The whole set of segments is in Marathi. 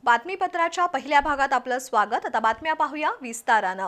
बातमीपत्राच्या पहिल्या भागात आपलं स्वागत। आता बातम्या पाहूया विस्तारानं।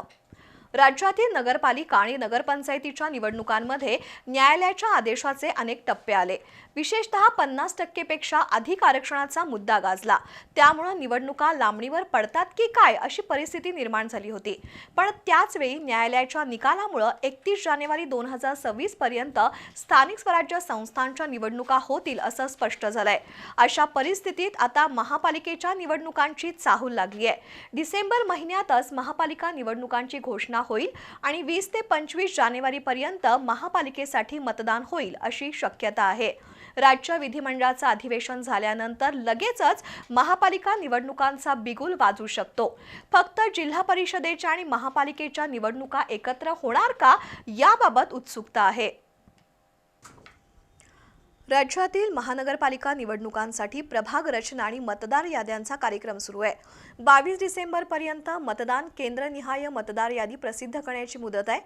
राज्यातील नगरपालिका आणि नगरपंचायतीच्या निवडणुकांमध्ये न्यायालयाच्या आदेशाचे अनेक टप्पे आले। विशेषतः 50% पेक्षा अधिक आरक्षणाचा मुद्दा गाजला। त्यामुळे निवडणुका लांबणीवर पडतात की काय अशी परिस्थिती निर्माण झाली होती। पण त्याच वेळी न्यायालयाच्या निकालामुळे 31 जानेवारी 2026 पर्यंत स्थानिक स्वराज्य संस्थांच्या निवडणुका होतील असं स्पष्ट झालंय। अशा परिस्थितीत आता महापालिकेच्या निवडणुकांची चाहूल लागली आहे। डिसेंबर महिन्यातच महापालिका निवडणुकांची घोषणा होईल आणि 20 ते 25 जानेवारी पर्यंत महापालिकेसाठी मतदान होईल अशी शक्यता आहे। राज्य विधिमंडळाचं अधिवेशन झाल्यानंतर लगेचच महापालिका निवडणुकांचा बिगुल वाजू शकतो। फक्त जिल्हा परिषदेच्या आणि महापालिकेच्या निवडणुका एकत्र होणार का याबाबत उत्सुकता आहे। राज्यातील महानगरपालिका निवडणुकांसाठी प्रभाग रचना आणि मतदार याद्यांचा कार्यक्रम सुरू आहे। 22 डिसेंबर पर्यंत मतदान केंद्रनिहाय मतदार यादी प्रसिद्ध करण्याची मुदत आहे।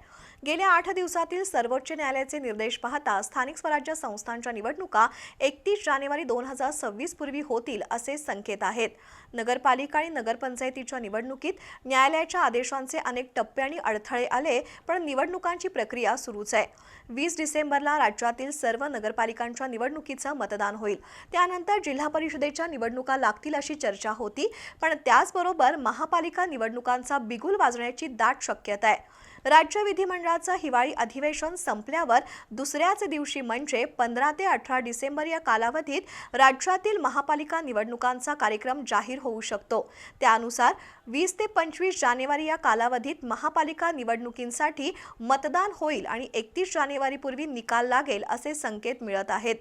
गेल्या 8 दिवसातील सर्वोच्च न्यायालयाचे निर्देश पाहता स्थानिक स्वराज्य संस्थांच्या निवडणुका 31 जानेवारी 2026 पूर्वी होतील असे संकेत आहेत। नगरपालिका आणि नगरपंचायतीच्या निवडणुकीत न्यायालयाच्या आदेशांचे अनेक टप्पे आणि अडथळे आले, पण निवडणुकांची प्रक्रिया सुरूच आहे। 20 डिसेंबरला राज्यातील सर्व नगरपालिकांच्या निवडणुकीचं मतदान होईल। त्यानंतर जिल्हा परिषदेच्या निवडणुका लागतील अशी चर्चा होती, पण त्याचबरोबर महापालिका निवडणुकांचा बिगुल वाजण्याची दाट शक्यता आहे। राज्य विधिमंडळाचं हिवाळी अधिवेशन संपल्यावर दुसऱ्याच दिवशी म्हणजे 15 ते 18 डिसेंबर या कालावधीत राज्यातील महापालिका निवडणुकांचा कार्यक्रम जाहीर होऊ शकतो। त्यानुसार 20 ते 25 जानेवारी या कालावधीत महापालिका निवडणुकींसाठी मतदान होईल आणि 31 जानेवारीपूर्वी निकाल लागेल असे संकेत मिळत आहेत।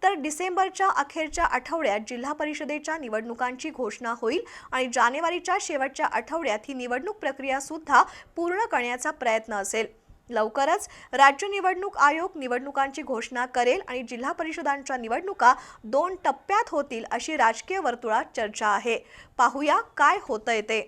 तर डिसेंबरच्या अखेरच्या आठवड्यात जिल्हा परिषदेच्या निवडणुकांची घोषणा होईल आणि जानेवारीच्या शेवटच्या आठवड्यात ही निवडणूक प्रक्रिया सुद्धा पूर्ण करण्याचा प्रयत्न असेल। लवकरच राज्य निवडणूक आयोग निवडणुकांची घोषणा करेल आणि जिल्हा परिषदांच्या निवडणुका 2 टप्प्यात होतील अशी राजकीय वर्तुळात चर्चा आहे। पाहूया काय होतंय ते।